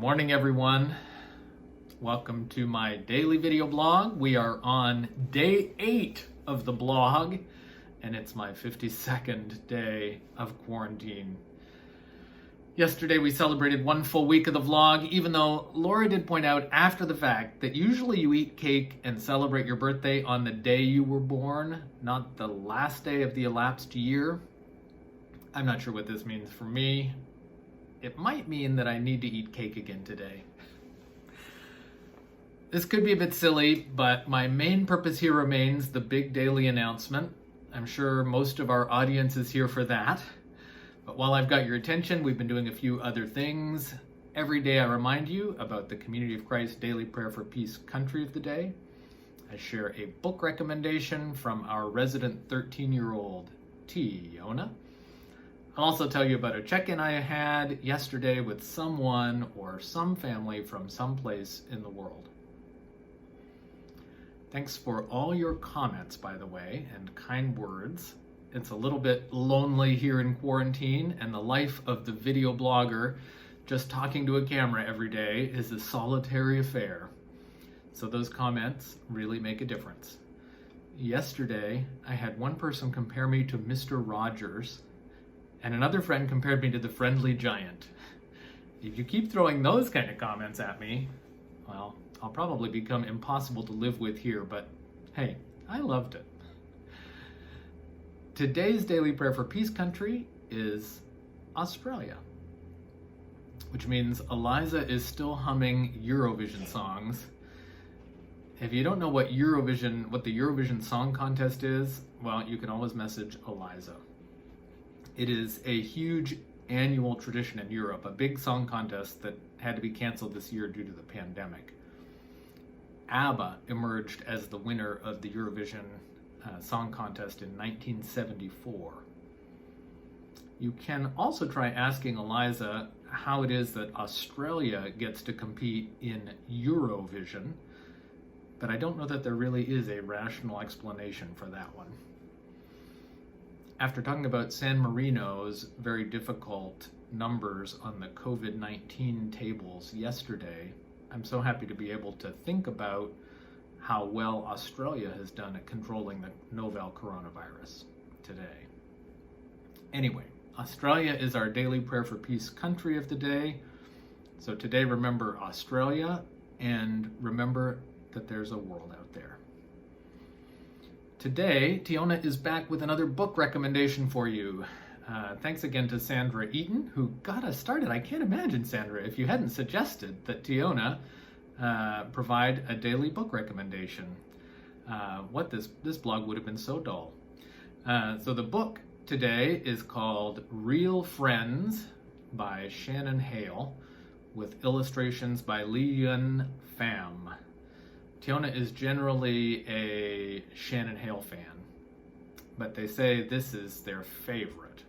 Morning, everyone. Welcome to my daily video blog. We are on day 8 of the blog, and it's my 52nd day of quarantine. Yesterday we celebrated 1 full week of the vlog, even though Laura did point out after the fact that usually you eat cake and celebrate your birthday on the day you were born, not the last day of the elapsed year. I'm not sure what this means for me. It might mean that I need to eat cake again today. This could be a bit silly, but my main purpose here remains the big daily announcement. I'm sure most of our audience is here for that. But while I've got your attention, we've been doing a few other things. Every day I remind you about the Community of Christ Daily Prayer for Peace Country of the Day. I share a book recommendation from our resident 13-year-old Tiona. I'll also tell you about a check-in I had yesterday with someone or some family from someplace in the world. Thanks for all your comments, by the way, and kind words. It's a little bit lonely here in quarantine, and the life of the video blogger, just talking to a camera every day, is a solitary affair. So those comments really make a difference. Yesterday, I had one person compare me to Mr. Rogers, and another friend compared me to the Friendly Giant. If you keep throwing those kind of comments at me, well, I'll probably become impossible to live with here, but hey, I loved it. Today's daily prayer for Peace Country is Australia, which means Eliza is still humming Eurovision songs. If you don't know what the Eurovision Song Contest is, well, you can always message Eliza. It is a huge annual tradition in Europe, a big song contest that had to be canceled this year due to the pandemic. ABBA emerged as the winner of the Eurovision Song Contest in 1974. You can also try asking Eliza how it is that Australia gets to compete in Eurovision, but I don't know that there really is a rational explanation for that one. After talking about San Marino's very difficult numbers on the COVID-19 tables yesterday, I'm so happy to be able to think about how well Australia has done at controlling the novel coronavirus today. Anyway, Australia is our daily prayer for peace country of the day. So today remember Australia and remember that there's a world out there. Today, Tiona is back with another book recommendation for you. Thanks again to Sandra Eaton, who got us started. I can't imagine, Sandra, if you hadn't suggested that Tiona provide a daily book recommendation. This blog would have been so dull. So the book today is called Real Friends by Shannon Hale, with illustrations by Lynn Ungar. Tiona is generally a Shannon Hale fan, but they say this is their favorite.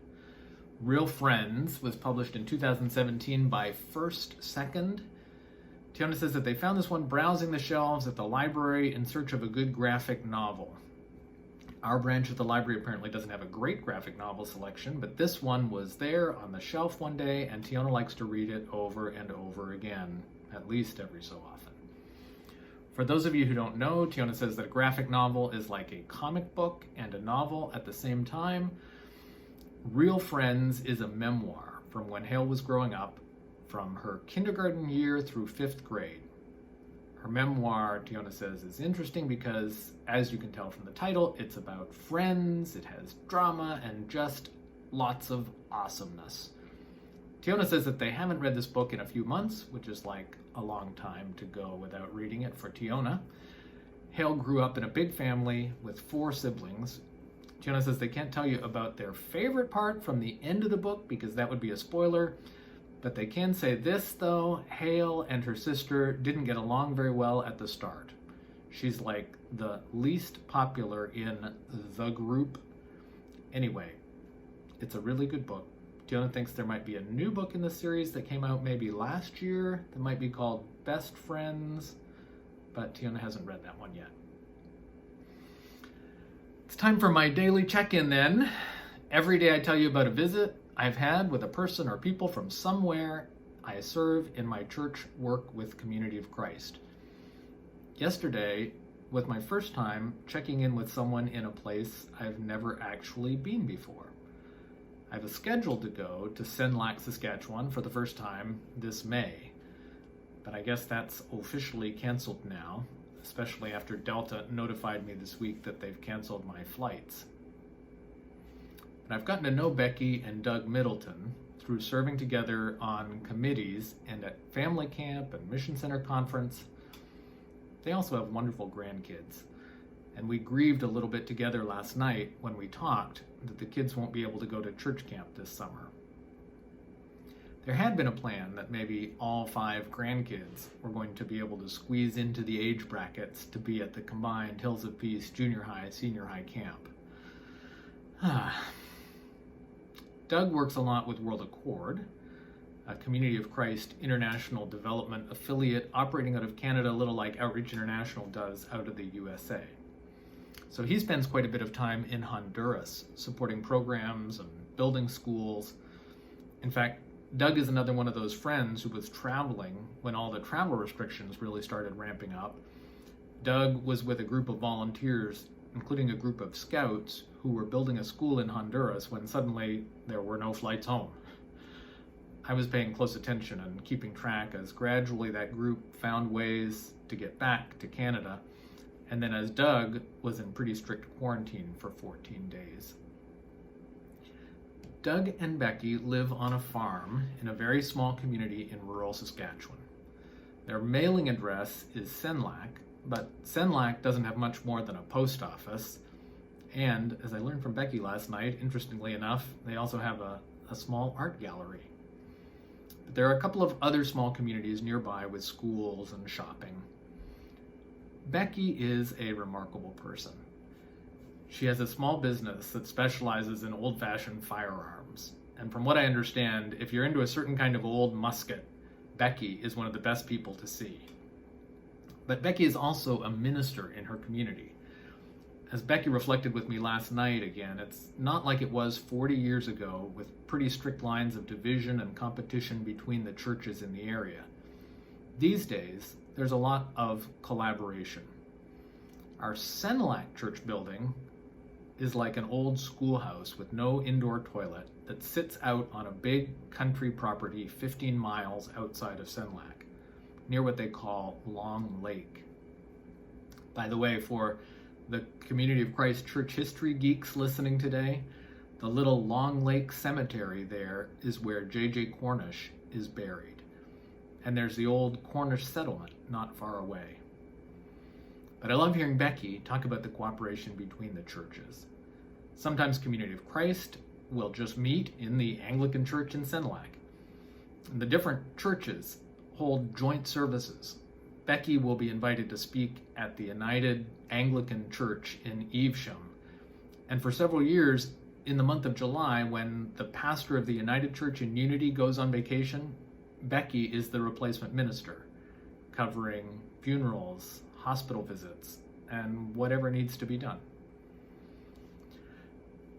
Real Friends was published in 2017 by First Second. Tiona says that they found this one browsing the shelves at the library in search of a good graphic novel. Our branch of the library apparently doesn't have a great graphic novel selection, but this one was there on the shelf one day, and Tiona likes to read it over and over again, at least every so often. For those of you who don't know, Tiona says that a graphic novel is like a comic book and a novel at the same time. Real Friends is a memoir from when Hale was growing up, from her kindergarten year through 5th grade. Her memoir, Tiona says, is interesting because, as you can tell from the title, it's about friends, it has drama, and just lots of awesomeness. Tiona says that they haven't read this book in a few months, which is like a long time to go without reading it for Tiona. Hale grew up in a big family with 4 siblings. Tiona says they can't tell you about their favorite part from the end of the book because that would be a spoiler, but they can say this though: Hale and her sister didn't get along very well at the start. She's like the least popular in the group. Anyway, it's a really good book. Tiona thinks there might be a new book in the series that came out maybe last year that might be called Best Friends, but Tiona hasn't read that one yet. It's time for my daily check-in then. Every day I tell you about a visit I've had with a person or people from somewhere I serve in my church work with Community of Christ. Yesterday was my first time checking in with someone in a place I've never actually been before. I have a schedule to go to Senlac, Saskatchewan for the first time this May, but I guess that's officially canceled now, especially after Delta notified me this week that they've canceled my flights. But I've gotten to know Becky and Doug Middleton through serving together on committees and at family camp and mission center conference. They also have wonderful grandkids, and we grieved a little bit together last night when we talked that the kids won't be able to go to church camp this summer. There had been a plan that maybe all 5 grandkids were going to be able to squeeze into the age brackets to be at the combined Hills of Peace junior high, senior high camp. Doug works a lot with World Accord, a Community of Christ international development affiliate operating out of Canada, a little like Outreach International does out of the USA. So he spends quite a bit of time in Honduras, supporting programs and building schools. In fact, Doug is another one of those friends who was traveling when all the travel restrictions really started ramping up. Doug was with a group of volunteers, including a group of scouts, who were building a school in Honduras when suddenly there were no flights home. I was paying close attention and keeping track as gradually that group found ways to get back to Canada, and then as Doug was in pretty strict quarantine for 14 days. Doug and Becky live on a farm in a very small community in rural Saskatchewan. Their mailing address is Senlac, but Senlac doesn't have much more than a post office, and as I learned from Becky last night, interestingly enough, they also have a small art gallery. But there are a couple of other small communities nearby with schools and shopping. Becky is a remarkable person. She has a small business that specializes in old-fashioned firearms. And from what I understand, if you're into a certain kind of old musket, Becky is one of the best people to see. But Becky is also a minister in her community. As Becky reflected with me last night again, it's not like it was 40 years ago with pretty strict lines of division and competition between the churches in the area. These days, there's a lot of collaboration. Our Senlac church building is like an old schoolhouse with no indoor toilet that sits out on a big country property 15 miles outside of Senlac, near what they call Long Lake. By the way, for the Community of Christ church history geeks listening today, the little Long Lake Cemetery there is where J.J. Cornish is buried. And there's the old Cornish settlement not far away. But I love hearing Becky talk about the cooperation between the churches. Sometimes Community of Christ will just meet in the Anglican Church in Senlac. And the different churches hold joint services. Becky will be invited to speak at the United Anglican Church in Evesham. And for several years, in the month of July, when the pastor of the United Church in Unity goes on vacation, Becky is the replacement minister, covering funerals, hospital visits, and whatever needs to be done.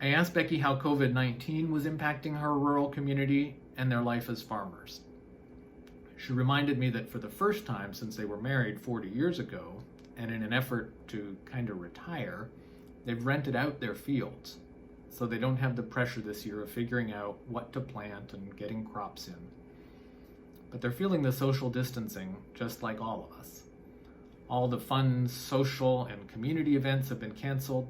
I asked Becky how COVID-19 was impacting her rural community and their life as farmers. She reminded me that for the first time since they were married 40 years ago, and in an effort to kind of retire, they've rented out their fields, so they don't have the pressure this year of figuring out what to plant and getting crops in. But they're feeling the social distancing just like all of us. All the fun social and community events have been canceled.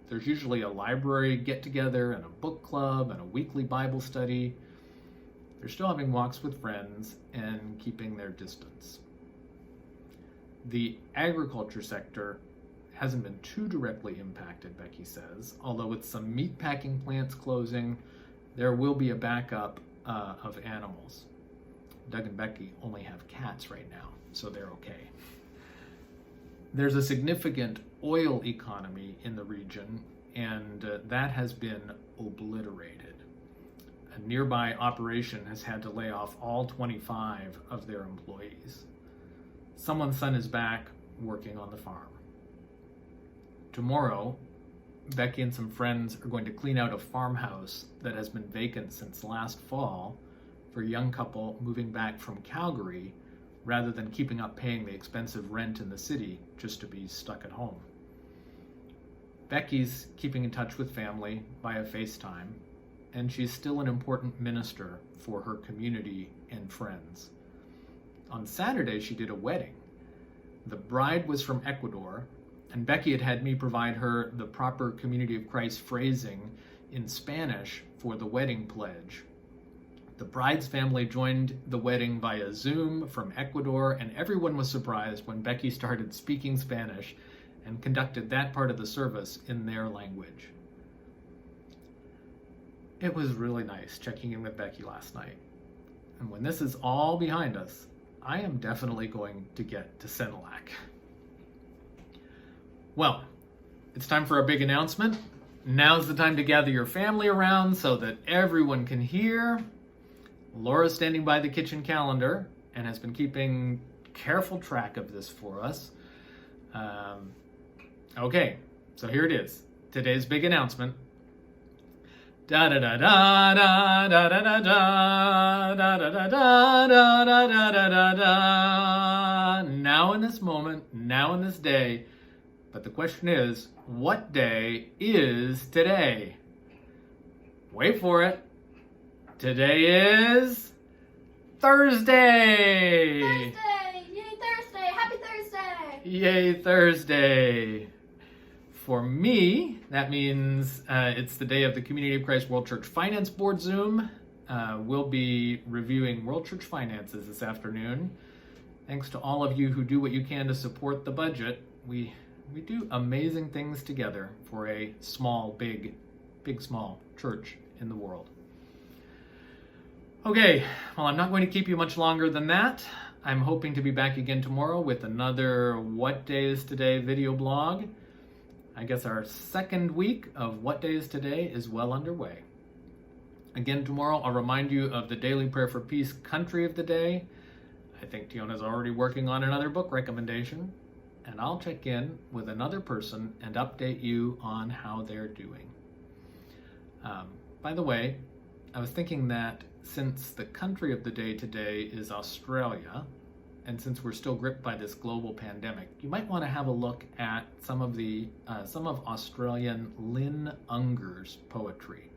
There's usually a library get-together and a book club and a weekly Bible study. They're still having walks with friends and keeping their distance. The agriculture sector hasn't been too directly impacted, Becky says, although with some meatpacking plants closing, there will be a backup of animals. Doug and Becky only have cats right now, so they're okay. There's a significant oil economy in the region, and that has been obliterated. A nearby operation has had to lay off all 25 of their employees. Someone's son is back working on the farm. Tomorrow, Becky and some friends are going to clean out a farmhouse that has been vacant since last fall for a young couple moving back from Calgary rather than keeping up paying the expensive rent in the city just to be stuck at home. Becky's keeping in touch with family via FaceTime, and she's still an important minister for her community and friends. On Saturday, she did a wedding. The bride was from Ecuador, and Becky had me provide her the proper Community of Christ phrasing in Spanish for the wedding pledge. The bride's family joined the wedding via Zoom from Ecuador, and everyone was surprised when Becky started speaking Spanish and conducted that part of the service in their language. It was really nice checking in with Becky last night. And when this is all behind us, I am definitely going to get to Sinilac. Well, it's time for a big announcement. Now's the time to gather your family around so that everyone can hear. Laura's standing by the kitchen calendar and has been keeping careful track of this for us. Okay, so here it is. Today's big announcement. Da da da da da da da da da da da da da da da da da da. Now in this moment, now in this day. But the question is, what day is today? Wait for it. Today is Thursday. Thursday! Yay, Thursday! Happy Thursday! Yay, Thursday. For me, that means it's the day of the Community of Christ World Church Finance Board Zoom. We'll be reviewing World Church finances this afternoon. Thanks to all of you who do what you can to support the budget. We do amazing things together for a small, big, small church in the world. Okay, well, I'm not going to keep you much longer than that. I'm hoping to be back again tomorrow with another What Day Is Today video blog. I guess our second week of What Day Is Today is well underway. Again, tomorrow I'll remind you of the Daily Prayer for Peace Country of the Day. I think Tiona's already working on another book recommendation. And I'll check in with another person and update you on how they're doing. By the way, I was thinking that since the country of the day today is Australia, and since we're still gripped by this global pandemic, you might want to have a look at some of Australian Lynn Ungar's poetry.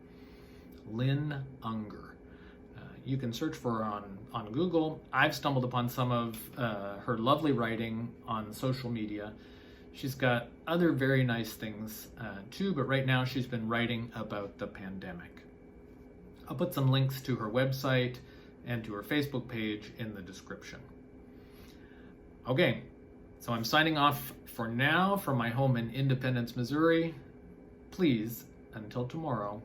Lynn Ungar. You can search for her on Google. I've stumbled upon some of her lovely writing on social media. She's got other very nice things too, but right now she's been writing about the pandemic. I'll put some links to her website and to her Facebook page in the description. Okay, so I'm signing off for now from my home in Independence, Missouri. Please, until tomorrow,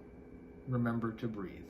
remember to breathe.